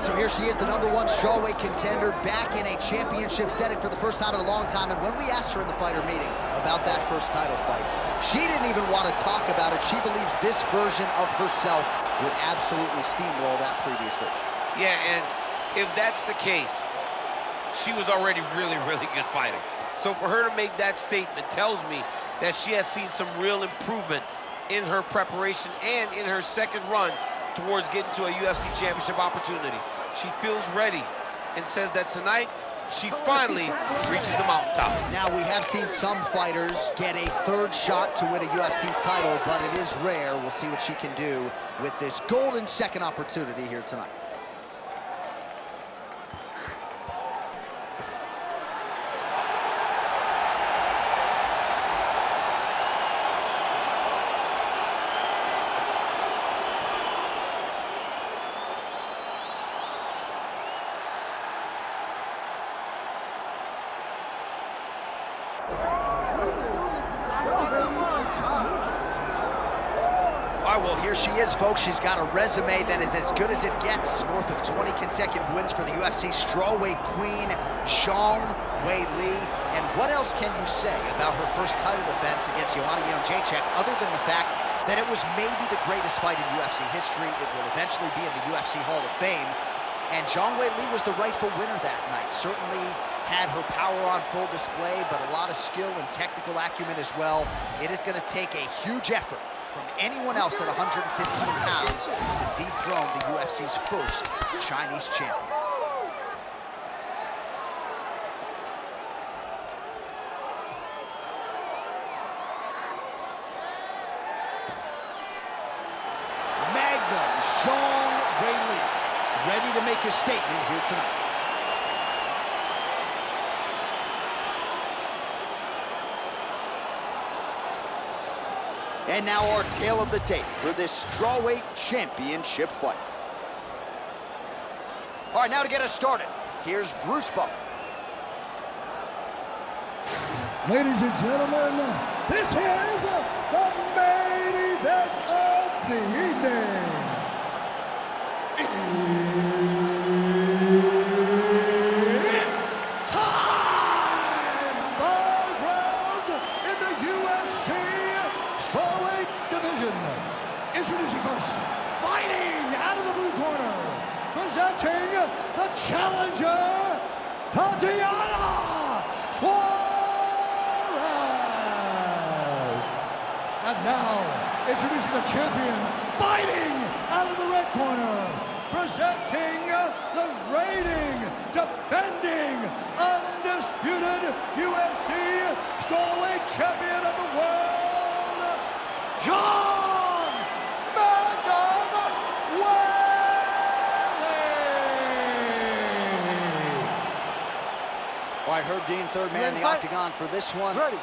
So here she is, the #1 strawweight contender, back in a championship setting for the first time in a long time. And when we asked her in the fighter meeting about that first title fight, she didn't even want to talk about it. She believes this version of herself would absolutely steamroll that previous version. Yeah, and if that's the case, she was already really good fighter. So for her to make that statement tells me that she has seen some real improvement in her preparation and in her second run towards getting to a UFC championship opportunity. She feels ready and says that tonight she finally reaches the mountaintop. Now, we have seen some fighters get a third shot to win a UFC title, but it is rare. We'll see what she can do with this golden second opportunity here tonight. Well, here she is, folks. She's got a resume that is as good as it gets. North of 20 consecutive wins for the UFC strawweight queen, Zhang Weili. And what else can you say about her first title defense against Joanna Jędrzejczyk, other than the fact that it was maybe the greatest fight in UFC history? It will eventually be in the UFC Hall of Fame. And Zhang Weili was the rightful winner that night. Certainly had her power on full display, but a lot of skill and technical acumen as well. It is going to take a huge effort from anyone else at 115 pounds to dethrone the UFC's first Chinese champion. Magnum Zhang Weili, ready to make a statement here tonight. And now our tale of the tape for this strawweight championship fight. All right, now to get us started, here's Bruce Buffer. Ladies and gentlemen, this is the main event of the evening. It's time! 5 rounds in the UFC strawweight division. Introducing first, fighting out of the blue corner, presenting the challenger, Tatiana Suarez. And now, introducing the champion, fighting out of the red corner, presenting the reigning, defending, undisputed UFC strawweight champion of the world, Zhang Weili. All right, Herb Dean, third man in the octagon for this one. Ready.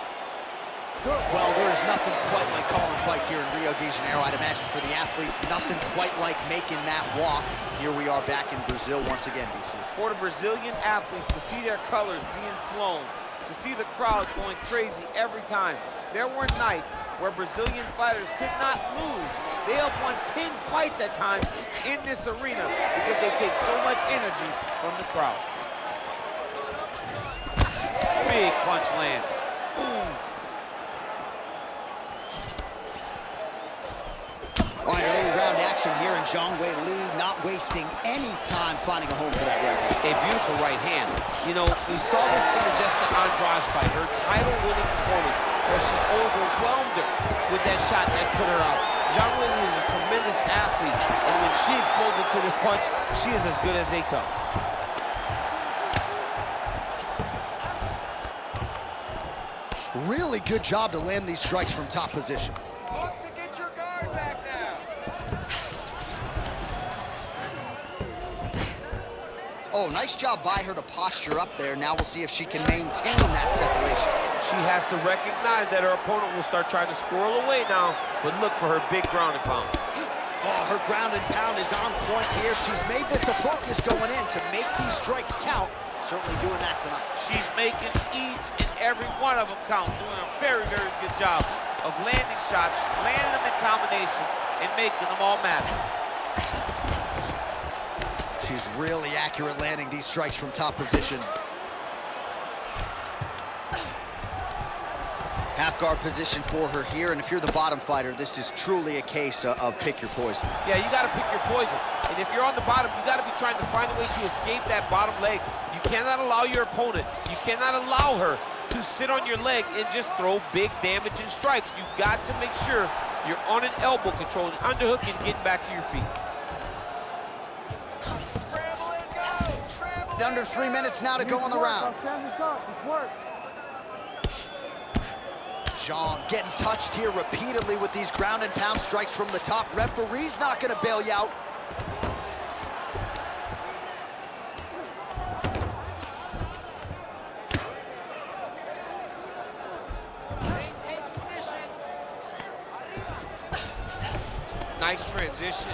Well, there is nothing quite like calling fights here in Rio de Janeiro. I'd imagine for the athletes, nothing quite like making that walk. Here we are back in Brazil once again, BC. For the Brazilian athletes to see their colors being flown, to see the crowd going crazy every time. There were nights where Brazilian fighters could not lose. They have won 10 fights at times in this arena because they take so much energy from the crowd. Big punch land. Ooh. All right, early round action here, and Zhang Weili not wasting any time finding a home for that right hand. A beautiful right hand. You know, we saw this in the Jessica Andrade fight, her title-winning performance, where she overwhelmed her with that shot that put her out. Zhang Weili is a tremendous athlete, and when she explodes into this punch, she is as good as they come. Really good job to land these strikes from top position. Look to get your guard back now. Oh, nice job by her to posture up there. Now we'll see if she can maintain that separation. She has to recognize that her opponent will start trying to squirrel away now, but look for her big ground and pound. Oh, her ground and pound is on point here. She's made this a focus going in to make these strikes count. Certainly doing that tonight. She's making each and every one of them count, doing a very good job of landing shots, landing them in combination, and making them all matter. She She's really accurate landing these strikes from top position. Half guard position for her here, and if you're the bottom fighter, this is truly a case of pick your poison. Yeah, you gotta pick your poison. And if you're on the bottom, you gotta be trying to find a way to escape that bottom leg. You cannot allow your opponent, you cannot allow her to sit on your leg and just throw big damaging strikes. You got to make sure you're on an elbow control, an underhook, and getting back to your feet. Scramble and go! Scramble Under 3 minutes now to go on the round. Stand this up. This work. Zhang getting touched here repeatedly with these ground and pound strikes from the top. Referee's not gonna bail you out. Nice transition.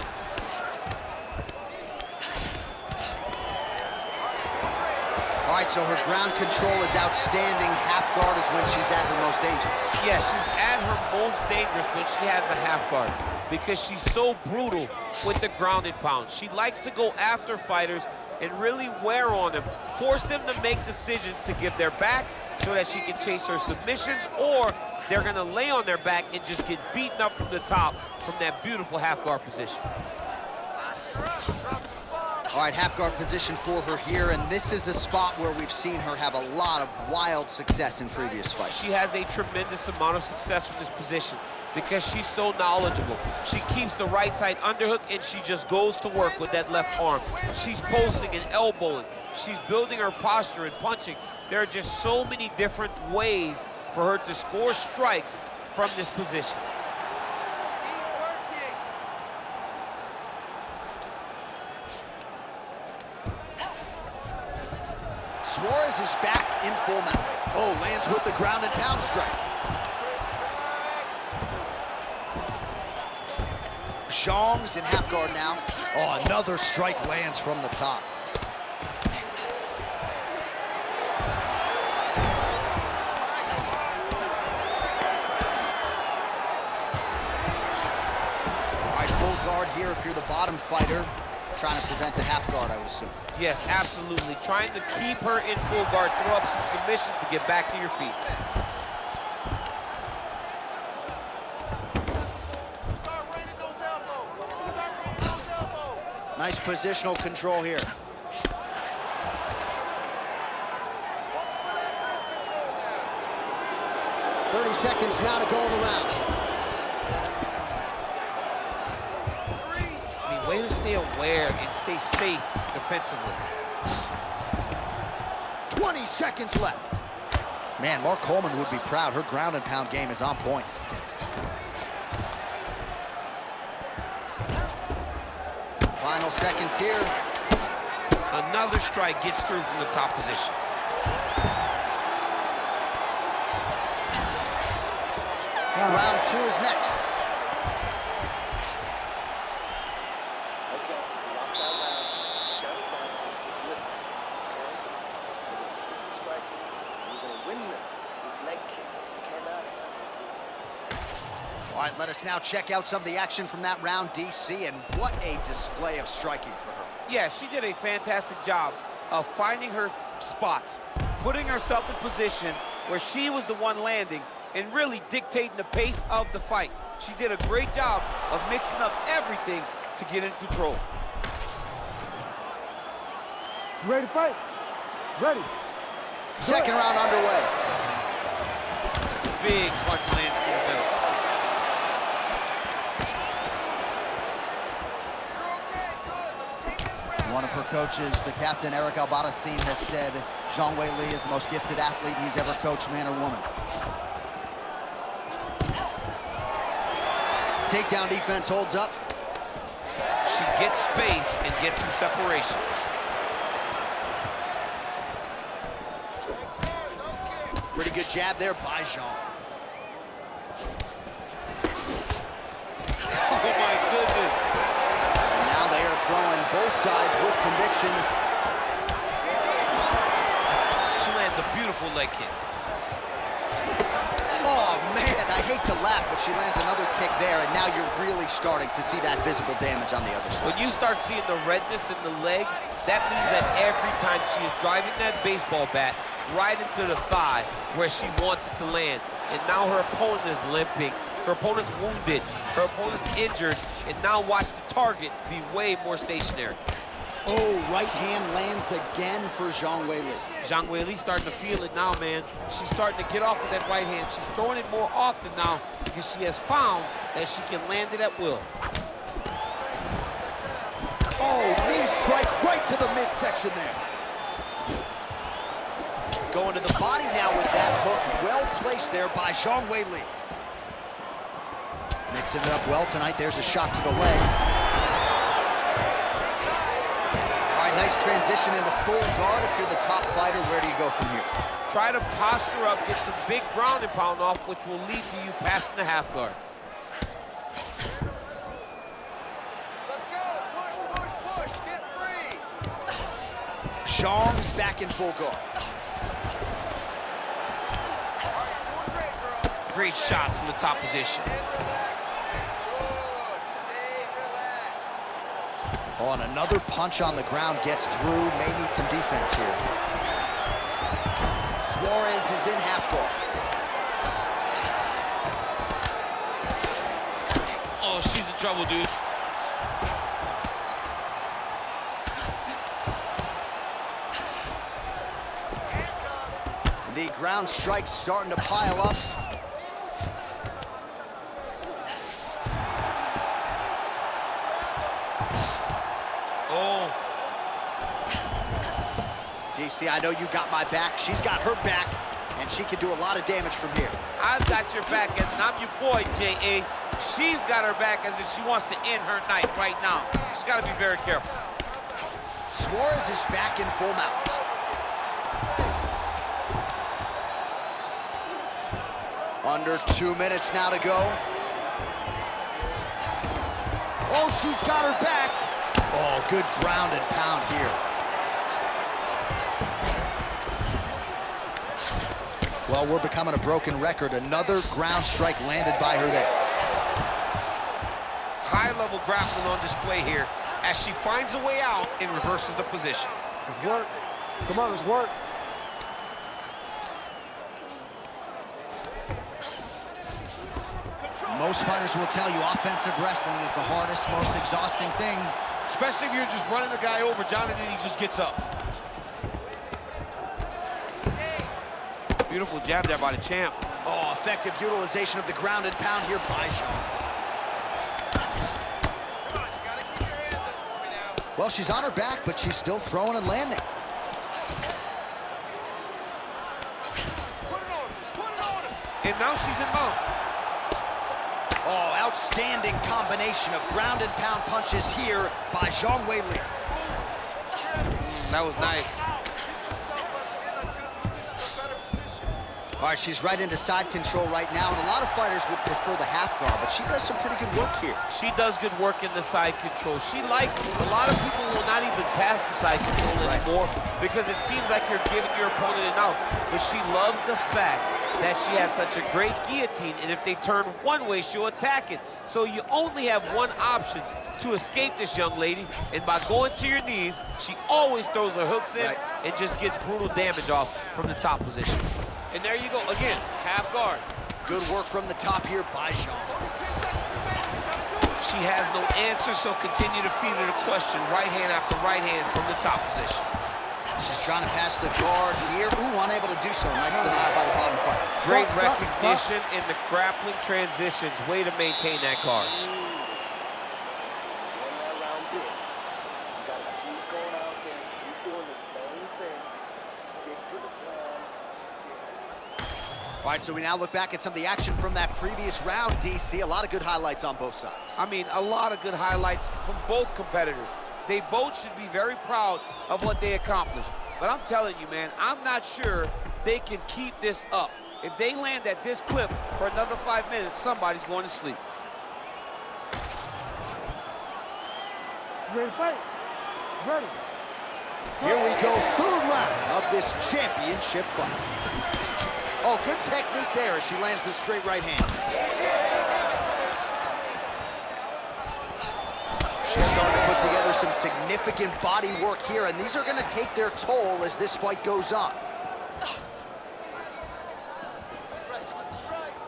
All right, so her ground control is outstanding. Half guard is when she's at her most dangerous. Yeah, she's at her most dangerous when she has a half guard because she's so brutal with the ground and pound. She likes to go after fighters and really wear on them, force them to make decisions to give their backs so that she can chase her submissions, or they're gonna lay on their back and just get beaten up from the top from that beautiful half guard position. All right, half guard position for her here, and this is a spot where we've seen her have a lot of wild success in previous fights. She has a tremendous amount of success from this position because she's so knowledgeable. She keeps the right side underhook and she just goes to work with that left arm. She's posting and elbowing. She's building her posture and punching. There are just so many different ways for her to score strikes from this position. Suarez is back in full mount. Oh, lands with the ground and pound strike. Zhang's in half guard now. Oh, another strike lands from the top. All right, full guard here if you're the bottom fighter. Trying to prevent the half guard, I would assume. Yes, absolutely. Trying to keep her in full guard, throw up some submissions to get back to your feet. Start raining those elbows. Start raining those elbows. Nice positional control here. Look for that wrist control now. 30 seconds now to go in the round. Way to stay aware and stay safe defensively. 20 seconds left. Man, Mark Coleman would be proud. Her ground and pound game is on point. Final seconds here. Another strike gets through from the top position. Round 2 is next. All right, let us now check out some of the action from that round, DC, and what a display of striking for her. Yeah, she did a fantastic job of finding her spots, putting herself in position where she was the one landing and really dictating the pace of the fight. She did a great job of mixing up everything to get in control. You ready to fight? Ready. Second round underway. Big punch lands through the middle. One of her coaches, the captain, Eric Albarracin, has said Zhang Weili is the most gifted athlete he's ever coached, man or woman. Takedown defense holds up. She gets space and gets some separation. Pretty good jab there by Zhang. Oh my goodness. And now they are throwing both sides with conviction. She lands a beautiful leg kick. Oh man, I hate to laugh, but she lands another kick there, and now you're really starting to see that visible damage on the other side. When you start seeing the redness in the leg, That means that every time she is driving that baseball bat right into the thigh where she wants it to land. And now her opponent is limping, her opponent's wounded, her opponent's injured, and now watch the target be way more stationary. Oh, right hand lands again for Zhang Weili. Zhang Weili starting to feel it now, man. She's starting to get off of that right hand. She's throwing it more often now because she has found that she can land it at will. Oh, knee strike right to the midsection there. Going to the body now with that hook. Well placed there by Zhang Weili. Mixing it up well tonight. There's a shot to the leg. All right, nice transition into full guard. If you're the top fighter, where do you go from here? Try to posture up, get some big ground and pound off, which will lead to you passing the half guard. Let's go. Push, push, push. Get free. Zhang's back in full guard. Doing great, girl. Great shot from the top position. And relax. Good. Stay relaxed. Oh, and another punch on the ground gets through. May need some defense here. Suarez is in half guard. Oh, she's in trouble, dude. The ground strikes starting to pile up. Oh. DC, I know you got my back. She's got her back, and she can do a lot of damage from here. I've got your back, and I'm your boy, J.A. She's got her back as if she wants to end her night right now. She's got to be very careful. Suarez is back in full mount. Under 2 minutes now to go. Oh, she's got her back. Oh, good ground and pound here. Well, we're becoming a broken record. Another ground strike landed by her there. High-level grappling on display here as she finds a way out and reverses the position. Good work. Come on, let's work. Most fighters will tell you offensive wrestling is the hardest, most exhausting thing. Especially if you're just running the guy over, Jonathan, he just gets up. Beautiful jab there by the champ. Oh, effective utilization of the ground and pound here by Zhang. Come on, you gotta keep your hands up for me now. Well, she's on her back, but she's still throwing and landing. Put it on him. Just put it on him. And now she's in mount. Oh, outstanding combination of ground and pound punches here by Zhang Weili. That was nice. Get yourself in a good position, a better position. All right, she's right into side control right now, and a lot of fighters would prefer the half guard, but she does some pretty good work here. She does good work in the side control. She likes it. A lot of people will not even pass the side control anymore because it seems like you're giving your opponent an out. But she loves the fact that she has such a great guillotine, and if they turn one way, she'll attack it. So you only have one option to escape this young lady, and by going to your knees, she always throws her hooks in and just gets brutal damage off from the top position. And there you go, again, half guard. Good work from the top here by Zhang. She has no answer, so continue to feed her the question, right hand after right hand from the top position. She's trying to pass the guard here. Ooh, unable to do so. Nice denial by the bottom fighter. Great recognition in the grappling transitions. Way to maintain that guard. Win that round big. You gotta keep going out there, keep doing the same thing. Stick to the plan, stick to it. All right, so we now look back at some of the action from that previous round, DC. A lot of good highlights on both sides. I mean, a lot of good highlights from both competitors. They both should be very proud of what they accomplished. But I'm telling you, man, I'm not sure they can keep this up. If they land at this clip for another 5 minutes, somebody's going to sleep. You ready to fight? Ready. Here we go, third round of this championship fight. Oh, good technique there as she lands the straight right hand. She's starting to put together some significant body work here, and these are going to take their toll as this fight goes on. Pressure with the strikes.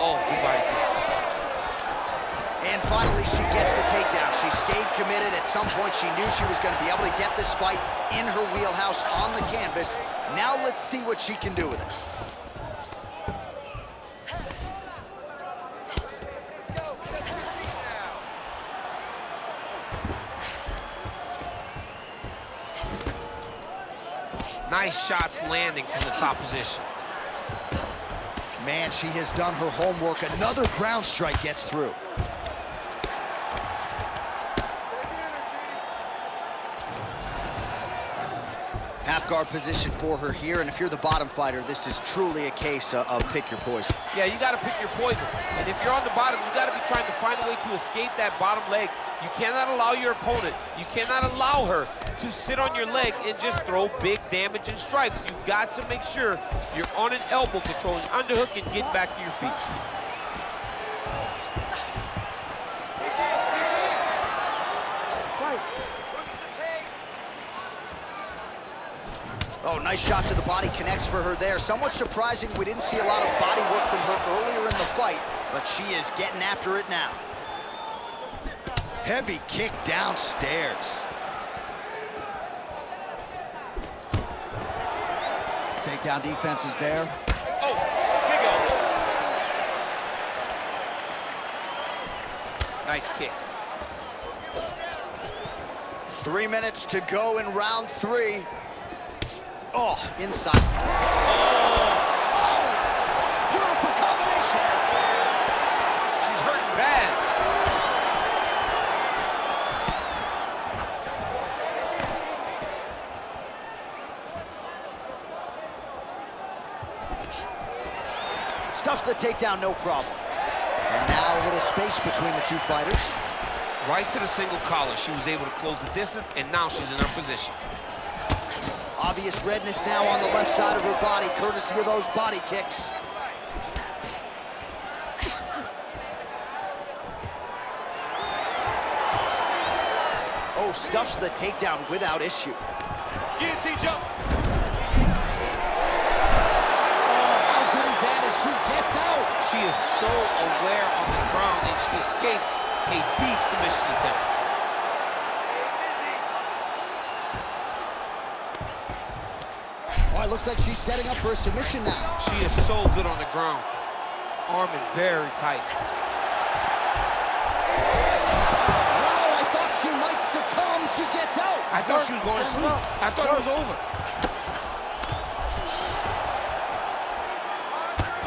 Oh, good body kick. And finally, she gets the takedown. She stayed committed. At some point, she knew she was going to be able to get this fight in her wheelhouse on the canvas. Now let's see what she can do with it. Let's go. Get to your feet now. Nice shots landing from the top position. Man, she has done her homework. Another ground strike gets through. Save the energy. Half guard position for her here, and if you're the bottom fighter, this is truly a case of pick your poison. Yeah, you got to pick your poison. And if you're on the bottom, you got to be trying to find a way to escape that bottom leg. You cannot allow your opponent, you cannot allow her to sit on your leg and just throw big damage and strikes. You got to make sure you're on an elbow, controlling underhook and getting back to your feet. Fight. Oh, nice shot to the body, connects for her there. Somewhat surprising, we didn't see a lot of body work from her earlier in the fight, but she is getting after it now. Heavy kick downstairs. Takedown defense is there. Oh, big elbow. Nice kick. 3 minutes to go in round 3. Oh, inside. Beautiful combination. She's hurting bad. Stuffs the takedown, no problem. And now a little space between the two fighters. Right to the single collar. She was able to close the distance, and now she's in her position. Obvious redness now on the left side of her body, courtesy of those body kicks. Oh, stuffs the takedown without issue. Guillotine jump. Oh, how good is that as she gets out? She is so aware on the ground, and she escapes a deep submission attempt. Oh, it looks like she's setting up for a submission now. She is so good on the ground. Arming very tight. Wow, I thought she might succumb. She gets out. I thought she was going to sleep. I thought it was over.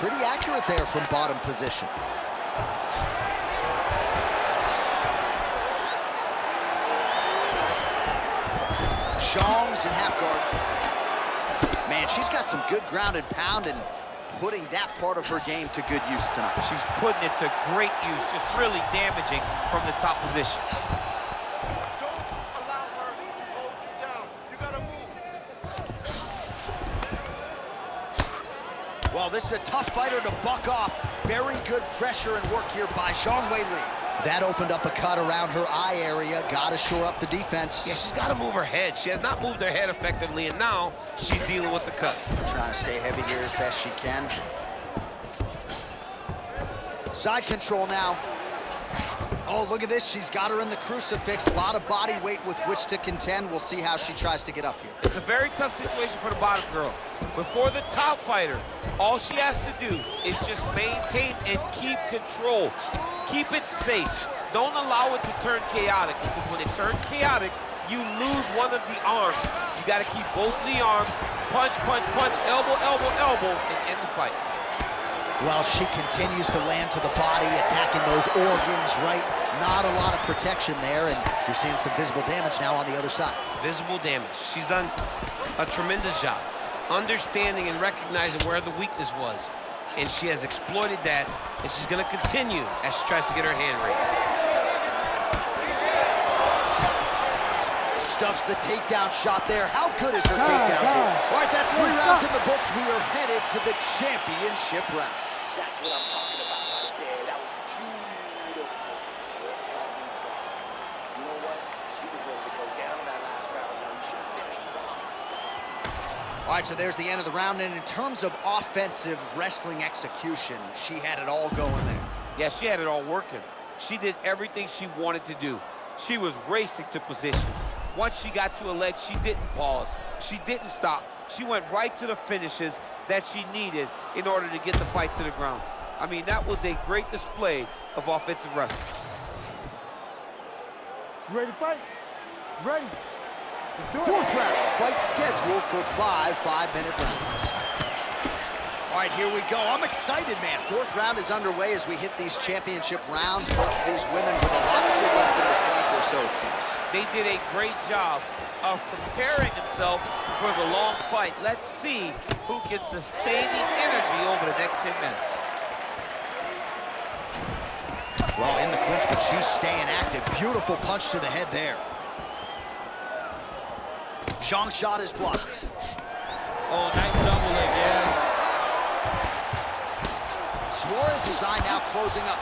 Pretty accurate there from bottom position. Zhang's in half guard. Man, she's got some good ground and pound and putting that part of her game to good use tonight. She's putting it to great use, just really damaging from the top position. Don't allow her to hold you down. You gotta move. Well, this is a tough fighter to buck off. Very good pressure and work here by Zhang Weili. That opened up a cut around her eye area. Gotta shore up the defense. Yeah, she's got to move her head. She has not moved her head effectively, and now she's dealing with the cut. Trying to stay heavy here as best she can. Side control now. Oh, look at this. She's got her in the crucifix. A lot of body weight with which to contend. We'll see how she tries to get up here. It's a very tough situation for the bottom girl. But for the top fighter, all she has to do is just maintain and keep control. Keep it safe. Don't allow it to turn chaotic, because when it turns chaotic, you lose one of the arms. You got to keep both of the arms, punch, punch, punch, elbow, elbow, elbow, and end the fight. Well, she continues to land to the body, attacking those organs, right? Not a lot of protection there, and you're seeing some visible damage now on the other side. Visible damage. She's done a tremendous job understanding and recognizing where the weakness was. And she has exploited that, and she's going to continue as she tries to get her hand raised. Stuffs the takedown shot there. How good is her takedown? All right, that's 3 rounds in the books. We are headed to the championship rounds. That's what I'm talking about right there. That was beautiful. Just like we promised. You know what? She was ready to go down in that last round, though. You should have finished her off. All right, so there's the end of the round, and in terms of offensive wrestling execution, she had it all going there. Yeah, she had it all working. She did everything she wanted to do. She was racing to position. Once she got to a leg, she didn't pause. She didn't stop. She went right to the finishes that she needed in order to get the fight to the ground. I mean, that was a great display of offensive wrestling. You ready to fight? Ready. Let's do it. Fourth round, fight scheduled for 5 5-minute rounds. All right, here we go. I'm excited, man. Fourth round is underway as we hit these championship rounds. Both of these women with a lot still left in the tank, or so it seems. They did a great job of preparing themselves for the long fight. Let's see who can sustain the energy over the next 10 minutes. Well, in the clinch, but she's staying active. Beautiful punch to the head there. Zhang's shot is blocked. Oh, nice double leg, yes. Suarez's eye now closing up.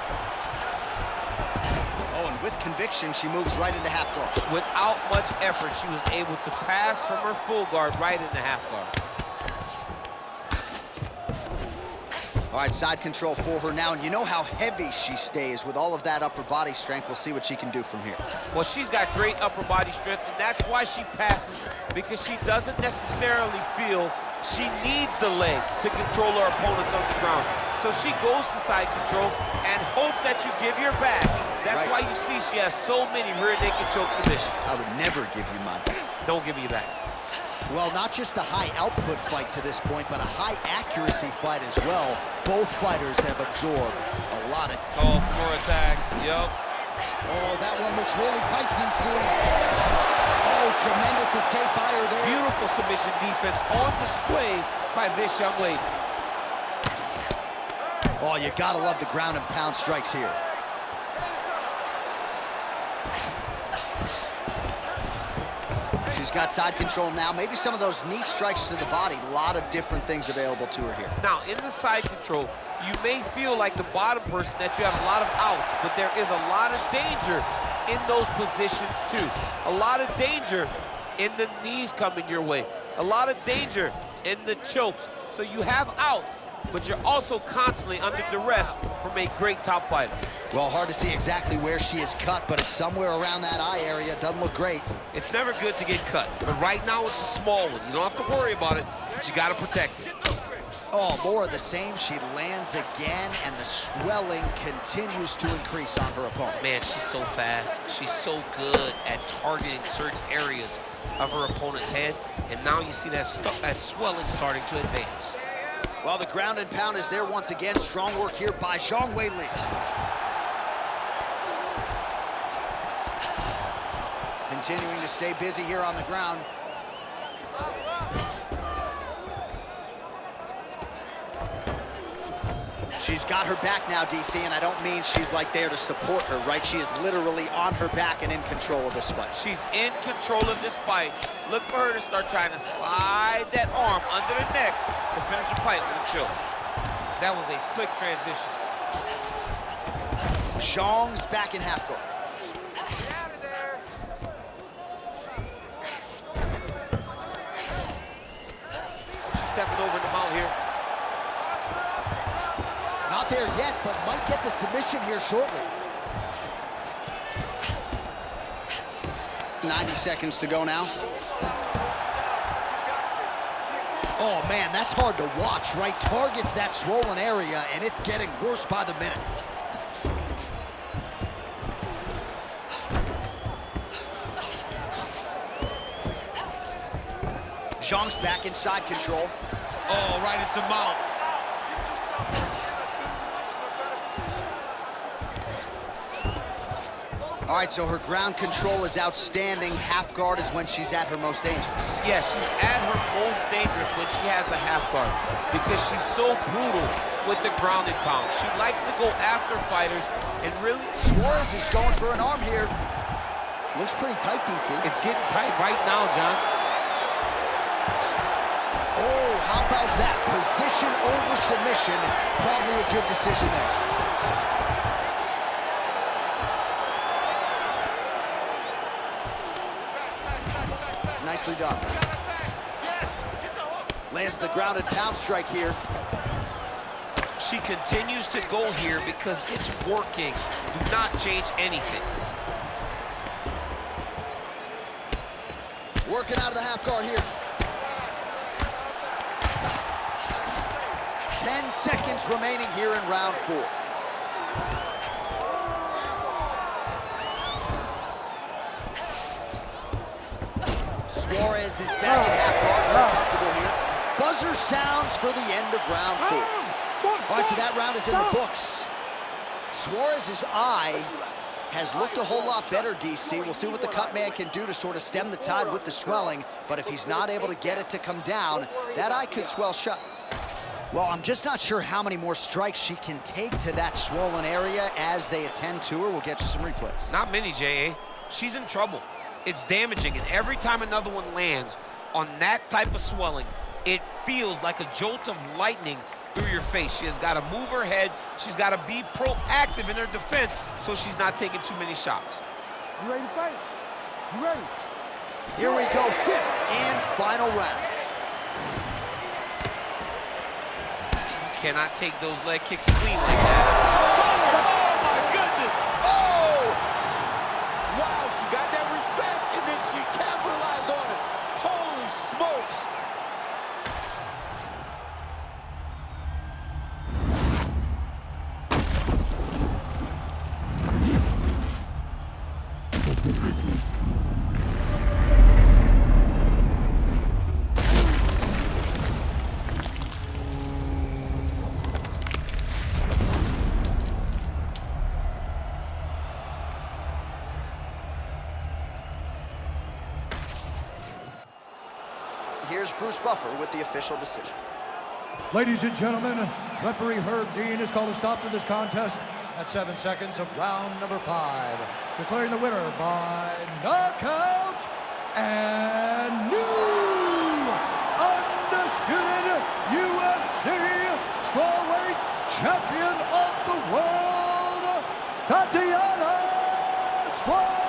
Oh, and with conviction, she moves right into half guard. Without much effort, she was able to pass from her full guard right into half guard. All right, side control for her now, and you know how heavy she stays with all of that upper body strength. We'll see what she can do from here. Well, she's got great upper body strength, and that's why she passes, because she doesn't necessarily feel she needs the legs to control her opponents on the ground. So she goes to side control and hopes that you give your back. That's right. why you see she has so many rear naked choke submissions. I would never give you my back. Don't give me your back. Well, not just a high output fight to this point, but a high accuracy fight as well. Both fighters have absorbed a lot of... Oh, for attack, yep. Oh, that one looks really tight, DC. Oh, tremendous escape by her there. Beautiful submission defense on display by this young lady. Oh, you gotta love the ground and pound strikes here. She's got side control now. Maybe some of those knee strikes to the body. A lot of different things available to her here. Now, in the side control, you may feel like the bottom person that you have a lot of outs, but there is a lot of danger in those positions too. A lot of danger in the knees coming your way. A lot of danger in the chokes. So you have outs, but you're also constantly under duress from a great top fighter. Well, hard to see exactly where she is cut, but it's somewhere around that eye area. Doesn't look great. It's never good to get cut, but right now it's a small one. You don't have to worry about it, but you gotta protect it. Oh, more of the same. She lands again, and the swelling continues to increase on her opponent. Man, she's so fast. She's so good at targeting certain areas of her opponent's head, and now you see that swelling starting to advance. Well, the ground and pound is there once again. Strong work here by Zhang Weili. Continuing to stay busy here on the ground. She's got her back now, DC, and I don't mean she's like there to support her, right? She is literally on her back and in control of this fight. She's in control of this fight. Look for her to start trying to slide that arm under the neck to finish the fight with a choke. That was a slick transition. Zhang's back in half guard. She's stepping over the mount here. Not there yet, but might get the submission here shortly. 90 seconds to go now. Oh, man, that's hard to watch, right? Targets that swollen area, and it's getting worse by the minute. Zhang's back inside control. Oh, right into mount. Get yourself in a good position, a better position. All right, so her ground control is outstanding. Half guard is when she's at her most dangerous. Yeah, she's at her most dangerous when she has a half guard because she's so brutal with the ground and pound. She likes to go after fighters and really... Suarez is going for an arm here. Looks pretty tight, DC. It's getting tight right now, John. Oh, how about that? Position over submission. Probably a good decision there. Nicely done. Lands the grounded pound strike here. She continues to go here because it's working. Do not change anything. Working out of the half guard here. 10 seconds remaining here in round 4. Suarez is back in half guard, very comfortable here. Buzzer sounds for the end of round 4. All right, so that round is in the books. Suarez's eye has looked a whole lot better, DC. We'll see what the cut man can do to sort of stem the tide with the swelling, but if he's not able to get it to come down, that eye could swell shut. Well, I'm just not sure how many more strikes she can take to that swollen area as they attend to her. We'll get you some replays. Not many, J.A. She's in trouble. It's damaging, and every time another one lands on that type of swelling, it feels like a jolt of lightning through your face. She has got to move her head. She's got to be proactive in her defense so she's not taking too many shots. You ready to fight? You ready? Here we go, 5th and final round. You cannot take those leg kicks clean like that. Oh, my goodness! Oh! Wow, she got that respect, and then she capitalized on it. Holy smokes! Here's Bruce Buffer with the official decision. Ladies and gentlemen, referee Herb Dean has called a stop to this contest at 7 seconds of round number 5, declaring the winner by knockout and new undisputed UFC strawweight champion of the world, Tatiana Suarez.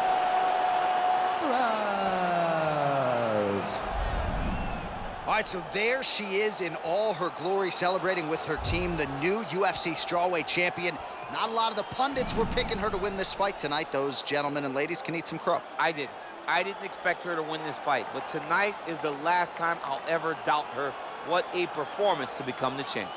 All right, so there she is in all her glory, celebrating with her team, the new UFC strawweight champion. Not a lot of the pundits were picking her to win this fight tonight. Those gentlemen and ladies can eat some crow. I didn't expect her to win this fight, but tonight is the last time I'll ever doubt her. What a performance to become the champ.